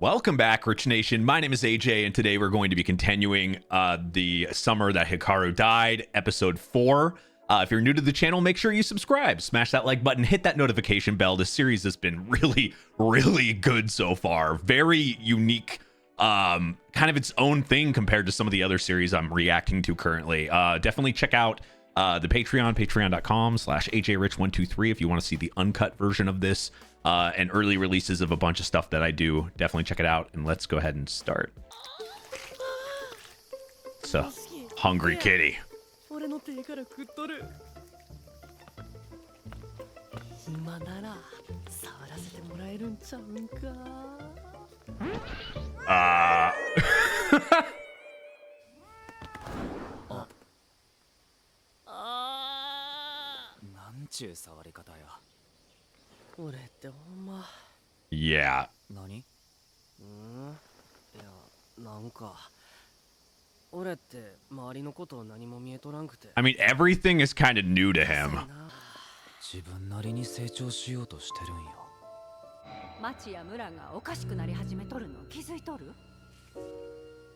Welcome back, Rich Nation. My name is AJ, and today we're going to be continuing the Summer That Hikaru Died, episode 4. If you're new to the channel, make sure you subscribe, smash that like button, hit that notification bell. This series has been really good so far. Very unique, kind of its own thing compared to some of the other series I'm reacting to currently. Definitely check out the Patreon, patreon.com/ajrich123 if you want to see the uncut version of this. And early releases of a bunch of stuff that I do. Definitely check it out, and let's go ahead and start. So, hungry kitty. Yeah. I mean, everything is kind of new to him.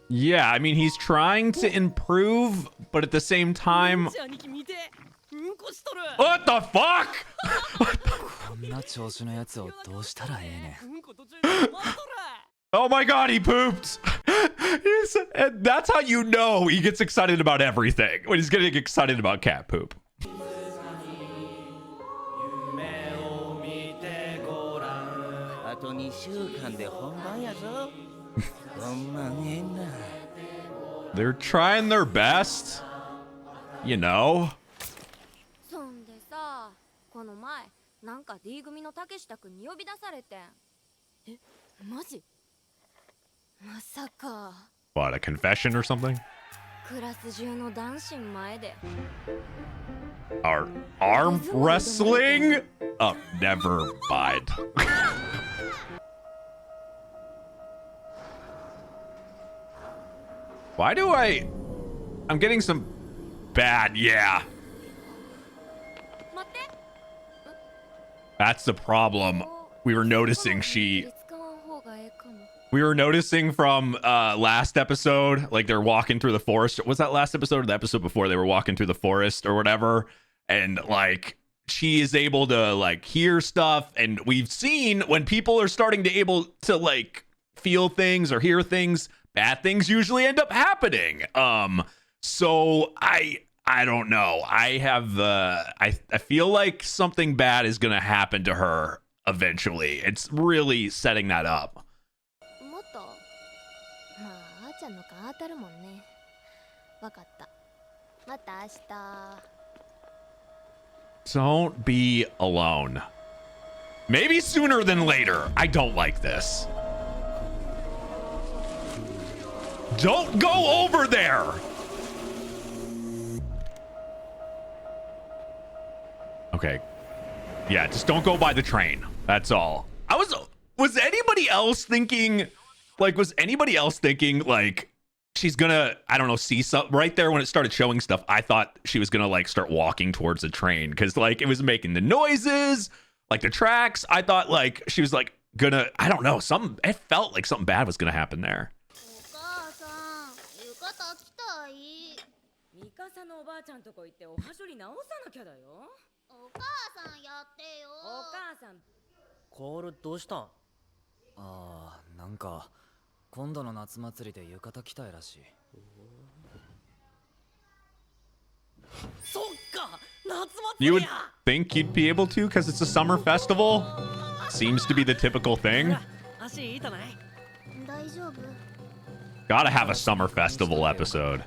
Yeah, I mean, he's trying to improve, but at the same time... What the fuck? Oh my god, he pooped. And that's how you know he gets excited about everything, when he's getting excited about cat poop. They're trying their best, you know. What, a confession or something? Our arm wrestling? Oh, never mind. Why do I'm getting some bad, yeah. That's the problem. We were noticing from last episode, like they're walking through the forest. Was that last episode or the episode before? They were walking through the forest or whatever, and like she is able to like hear stuff, and we've seen when people are starting to able to like feel things or hear things, bad things usually end up happening. So I don't know. I have I feel like something bad is gonna happen to her eventually. It's really setting that up. Don't be alone. Maybe sooner than later. I don't like this. Don't go over there. Okay. Yeah, just don't go by the train. That's all. Was anybody else thinking like she's gonna, I don't know, see something right there when it started showing stuff? I thought she was gonna like start walking towards the train because like it was making the noises, like the tracks. I thought like she was like gonna, I don't know, it felt like something bad was gonna happen there. You would think you'd be able to because it's a summer festival. Seems to be the typical thing. Gotta have a summer festival episode.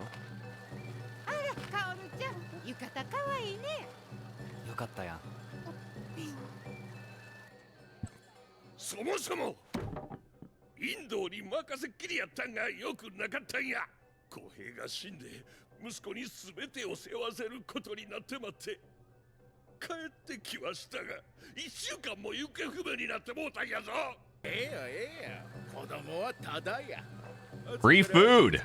Free food.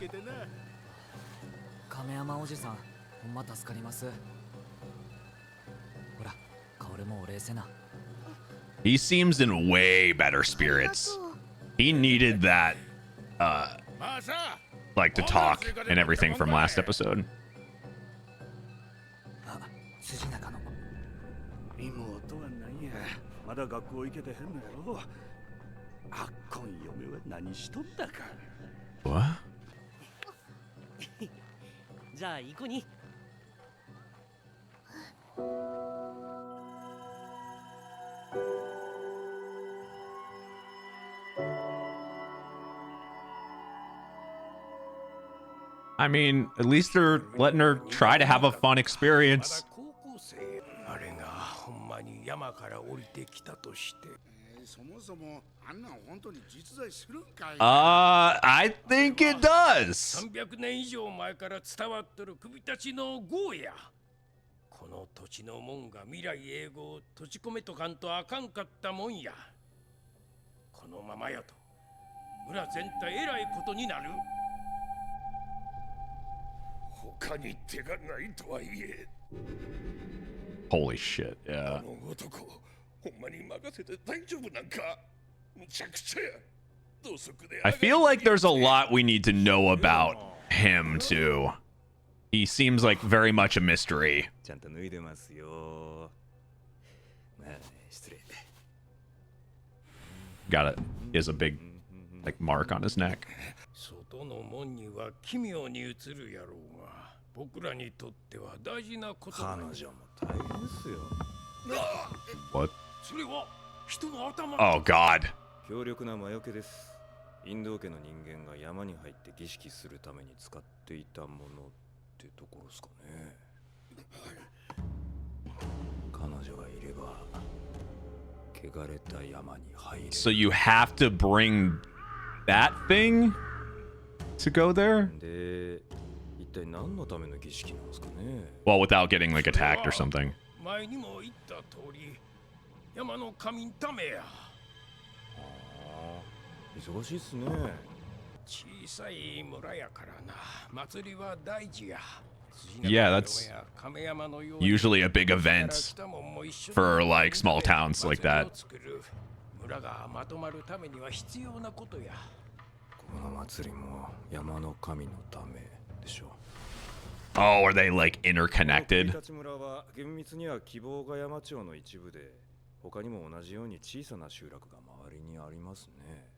He seems in way better spirits. He needed that, like, to talk and everything from last episode. 妹は何や、まだ学校行けてへんのやろ。あっこん嫁は何しとったか。What? じゃあ行こに。I mean, at least they're letting her try to have a fun experience. あれがほんまに山から降りてきたとして。そもそもあんなん本当に実在するんかい。I think it does. 300年以上前から伝わっとる首たちの号や。この土地の門が未来永劫を閉じ込めとかんとあかんかったもんや。このままやと村全体えらいことになる。他に手がないとはいえ。Holy shit, yeah. あの男、ほんまに任せて大丈夫なんか。むちゃくちゃや。土足で。I feel like there's a lot we need to know about him too. He seems like very much a mystery. ちゃんと脱いでますよ。まあ、失礼。Got it. He has a big, like, mark on his neck. 外の門には奇妙に映るやろうが、僕らにとっては大事なことだ。彼女も大変ですよ。What? それは人の頭。 Oh God. 強力な魔除けです。インド家の人間が山に入って儀式するために使っていたものってところですかね。彼女がいれば汚れた山に入れる。 So you have to bring that thing to go there? で、一体何のための儀式なんですかね。 Well, without getting like attacked or something. 前にも言った通り、山の神のためや。忙しいっすね。小さい村やからな。祭りは大事や。 Yeah, that's usually a big event for like small towns like that. 村がまとまるためには必要なことや。この祭りも山の神のためでしょう。 Oh, are they like interconnected? 村は厳密には希望が山町の一部で、他にも同じように小さな集落が周りにありますね。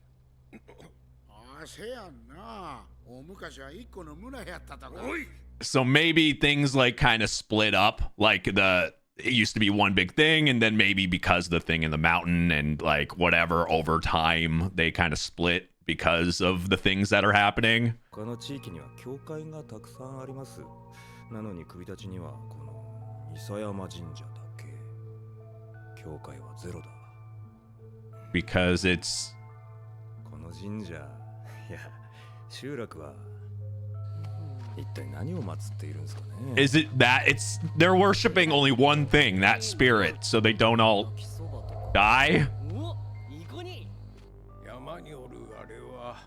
ああ、せやんな。大昔は一個の村やったとか。 So maybe things like kind of split up, like it used to be one big thing, and then maybe because the thing in the mountain and like whatever over time they kind of split because of the things that are happening. 他の地域には教会がたくさんあります。なのに首たちにはこの伊佐山神社だけ。教会はゼロだ。 Because it's この神社、いや、集落は一体何を祀っているんですかね。 is it that it's they're worshiping only one thing, that spirit, so they don't all die? 山におるあれは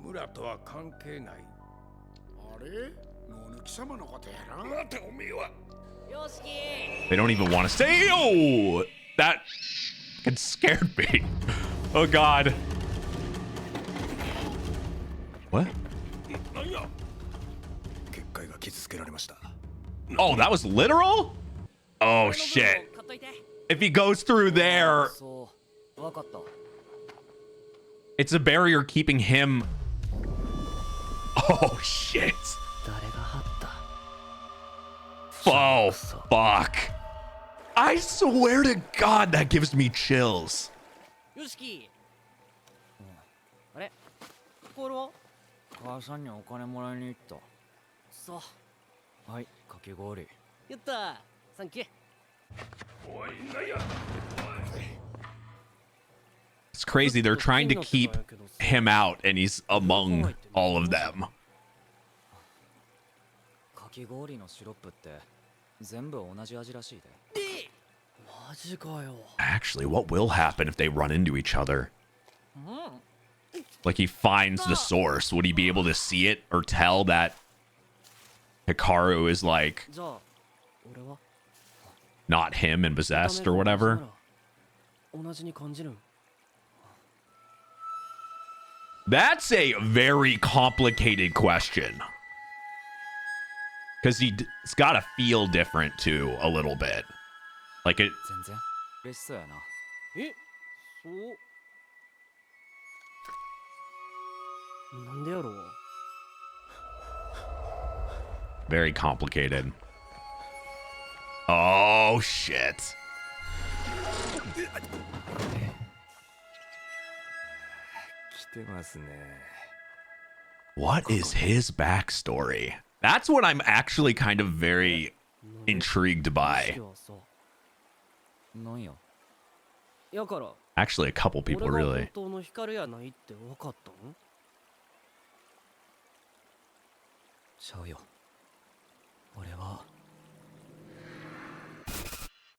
村とは関係ない。あれ？野抜様のことやな。またおめえは。 They don't even want to say. Oh, that fucking scared me. Oh God. What? なんや。 結界が傷つけられました。 Oh, that was literal? Oh shit. If he goes through there, it's a barrier keeping him. Oh shit. Oh fuck. I swear to God that gives me chills. よしき。あれ？コールは？母さんにお金もらいに行った。そう。はい、かき氷。やった。サンキュー。 おい、なんや。 It's crazy. They're trying to keep him out and he's among all of them. かき氷のシロップって全部同じ味らしいで。マジかよ。 Actually, what will happen if they run into each other? Like he finds the source. Would he be able to see it or tell that Hikaru is like じゃあ、俺は not him and possessed or whatever? 同じに感じるん。That's a very complicated question. Because it's got to feel different too, a little bit. Like it. 全然嬉しそうやな。え、そう。なんでやろう。Very complicated. Oh, shit. What is his backstory? That's what I'm actually kind of very intrigued by. なんや。やから。 Actually, a couple people 俺が really. 本当の光やないって分かったん？ちゃうよ。俺は。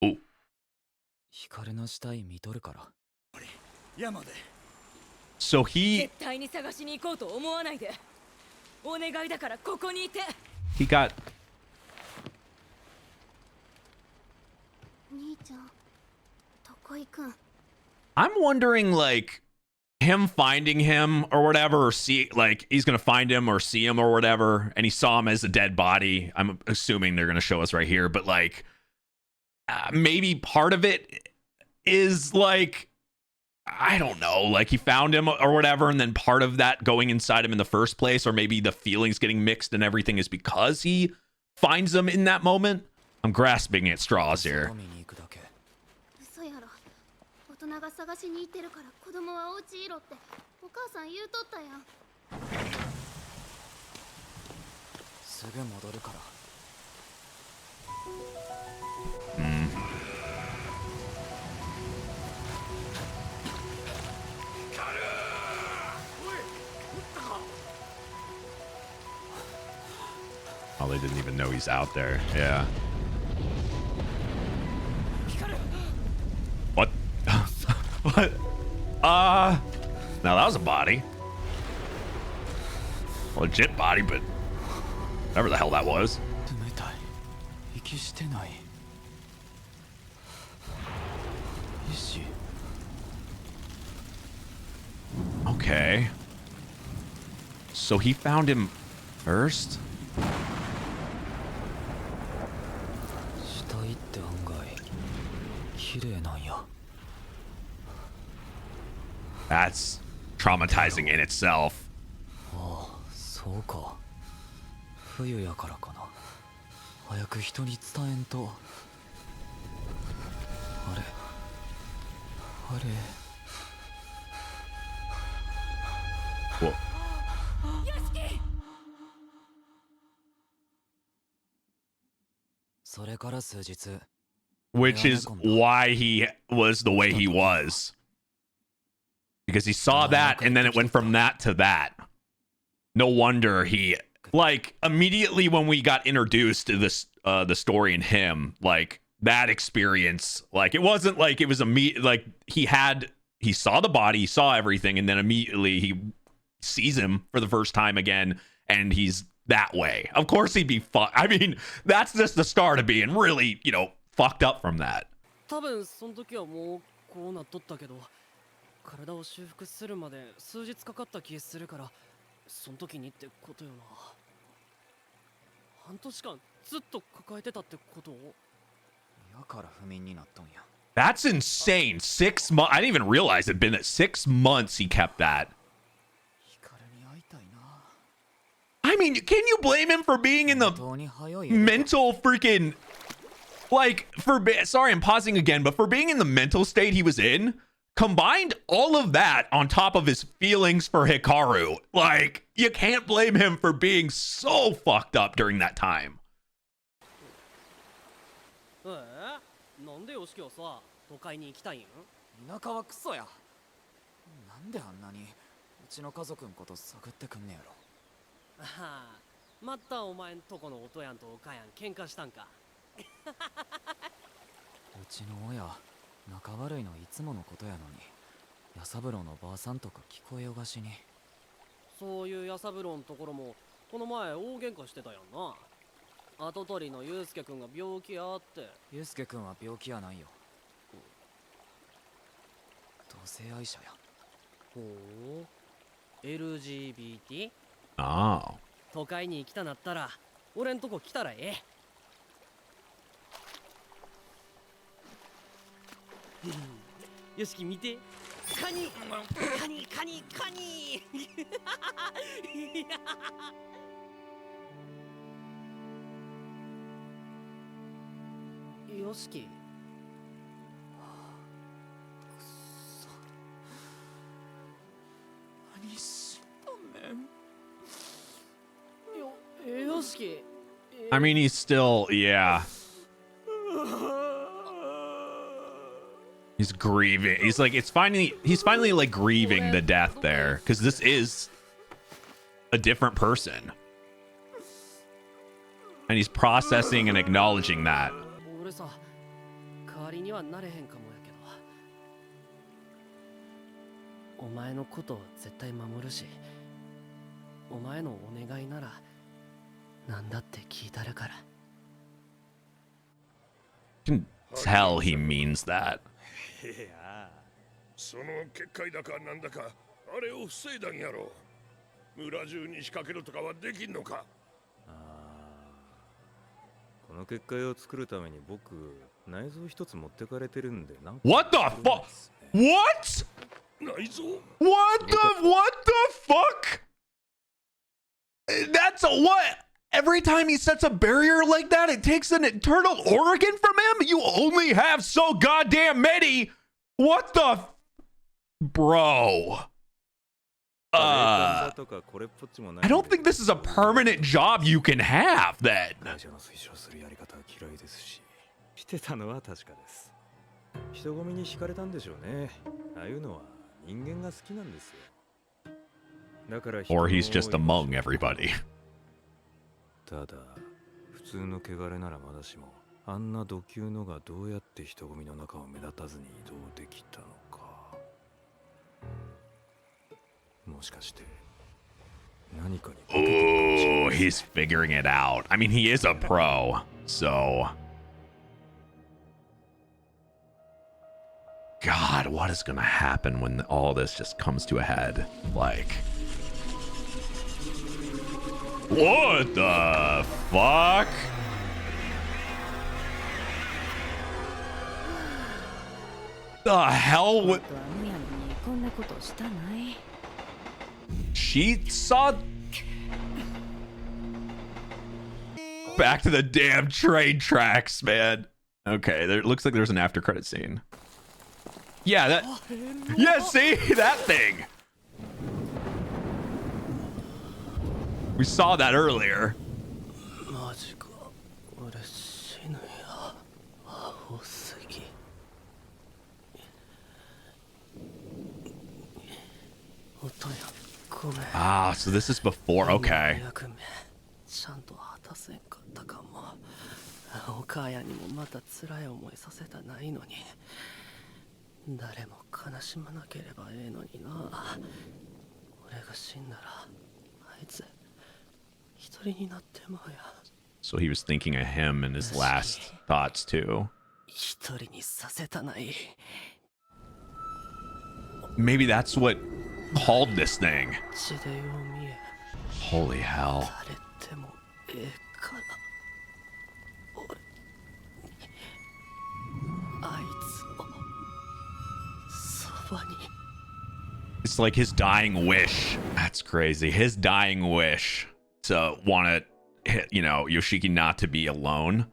お。光の死体見とるから。山で。So he 絶対に探しに行こうと思わないで。お願いだからここにいて。he got 兄ちゃん、どこ行くん？ I'm wondering like him finding him or whatever, or see like he's gonna find him or see him or whatever, and he saw him as a dead body. I'm assuming they're gonna show us right here, but like maybe part of it is like I don't know, like he found him or whatever, and then part of that going inside him in the first place, or maybe the feelings getting mixed and everything is because he finds them in that moment. I'm grasping at straws here. 嘘やろ。大人が探しに行ってるから子供はお家いろってお母さん言うとったやん。すぐ戻るから。Oh, they didn't even know he's out there. Yeah. What? What? Now that was a body. A legit body, but whatever the hell that was. 冷たい。息してない。意志。 Okay. So he found him first? 死体って案外綺麗なんや。 That's traumatizing in itself. ああ、そうか。冬やからかな。早く人に伝えんと。あれ。あれ。 Well, それから数日。 which is why he was the way he was. Because he saw that and then it went from that to that. No wonder he like immediately when we got introduced to this the story in him, like that experience, like it wasn't like it was like he saw the body, he saw everything, and then immediately he sees him for the first time again, and he's that way. Of course he'd be I mean, that's just the start of being really, you know, fucked up from that. 多分その時はもうこうなっとったけど、体を修復するまで数日かかった気するから、その時にってことよな。半年間ずっと抱えてたってこと？やから不眠になっとんや。 That's insane. 6 months. I didn't even realize it'd been 6 months he kept that. 光に会いたいな。 I mean, can you blame him for being in the 本当に早い。 mental freaking like sorry, I'm pausing again, but for being in the mental state he was in, combined all of that on top of his feelings for Hikaru, like you can't blame him for being so fucked up during that time. なんでよしきはさ、都会に行きたいん？田舎はクソや。なんであんなにうちの家族んこと探ってくんねやろ。ああ、またお前んとこのおとやんとおかやん喧嘩したんか。うちの親仲悪いのいつものことやのに、弥三郎のばあさんとか聞こえよがしに。そういう弥三郎のところもこの前大喧嘩してたやんな。跡取りのユウスケ君が病気やって。ユウスケ君は病気やないよ。同性愛者や。ほう。LGBT? Oh. 都会に来たなったら俺んとこ来たらええ。よしき見て。カニカニカニカニよしき。何しとんねん。よしき。I mean, he's still, yeah. He's grieving. He's like, he's finally like grieving the death there, because this is a different person. And he's processing and acknowledging that. 俺さ、代わりにはなれへんかもやけど。お前のこと絶対守るし、お前のお願いならなんだって聞いたるから。You can tell he means that. いや、その結界だかなんだかあれを防いだんやろ。村中に仕掛けるとかはできんのか。この結界を作るために僕内臓一つ持ってかれてるんでなんか What the fuck? What? 内臓 What the fuck? That's a what? Every time he sets a barrier like that, it takes an internal organ from him? You only have so goddamn many. What the bro? I don't think this is a permanent job you can have then. 会社の推奨するやり方は嫌いですし、してたのは確かです。人混みに惹かれたんでしょうね。ああいうのは人間が好きなんですよ。だから Or he's just among everybody. ただ普通の汚れならまだしも、あんな度級のがどうやって人混みの中を目立たずに移動できたのか。もしかして何かに。Oh, he's figuring it out. I mean, he is a pro, so. God, what is gonna happen when all this just comes to a head? Like, what the fuck? The hell? What? She saw. Back to the damn train tracks, man. Okay, there looks like there's an after credit scene. Yeah, that. Yeah, see that thing. We saw that earlier. Ah, so this is before. Okay. ちゃんと果たせんかったかも。お母やにもまた辛い思いさせたないのに、誰も悲しまなければええのにな。俺が死んだらあいつ一人になってまうや。So he was thinking of him in his last thoughts too. 一人にさせたない。 Maybe that's what called this thing. 血でよう見え。 Holy hell. 誰でもええから。俺あいつをそばに。 It's like his dying wish. That's crazy. His dying wish to want to, you know, Yoshiki not to be alone,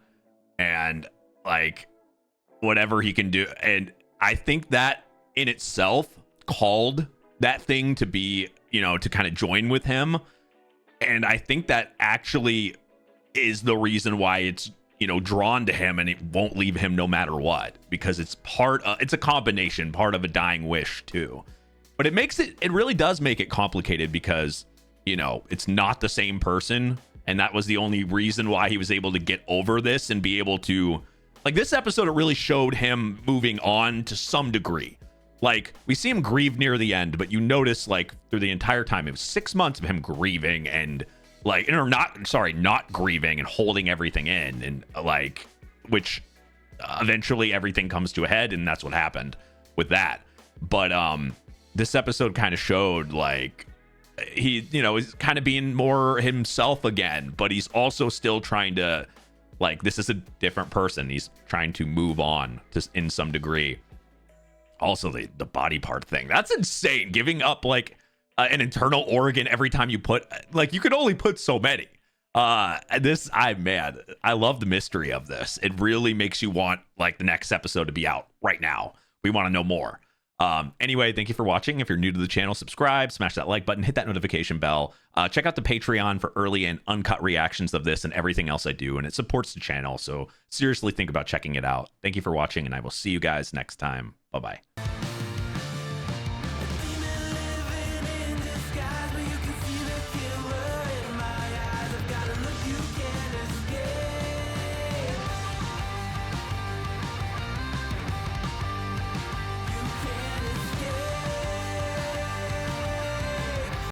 and like whatever he can do. And I think that in itself called that thing to be, you know, to kind of join with him. And I think that actually is the reason why it's, you know, drawn to him and it won't leave him no matter what, because it's it's a combination, part of a dying wish too. But it makes it really does make it complicated because, you know, it's not the same person. And that was the only reason why he was able to get over this and be able to, like, this episode, it really showed him moving on to some degree. Like, we see him grieve near the end, but you notice, like, through the entire time, it was 6 months of him grieving and, like, or not grieving and holding everything in, and, like, which eventually everything comes to a head, and that's what happened with that. But, this episode kind of showed, like, he, you know, is kind of being more himself again, but he's also still trying to, like, this is a different person. He's trying to move on to in some degree. Also, the body part thing, that's insane. Giving up like an internal organ every time you put, like, you could only put so many. I'm mad. I love the mystery of this. It really makes you want like the next episode to be out right now. We want to know more. Anyway, thank you for watching. If you're new to the channel, subscribe, smash that like button, hit that notification bell. Check out the Patreon for early and uncut reactions of this and everything else I do, and it supports the channel, so seriously think about checking it out. Thank you for watching, and I will see you guys next time. Bye-bye.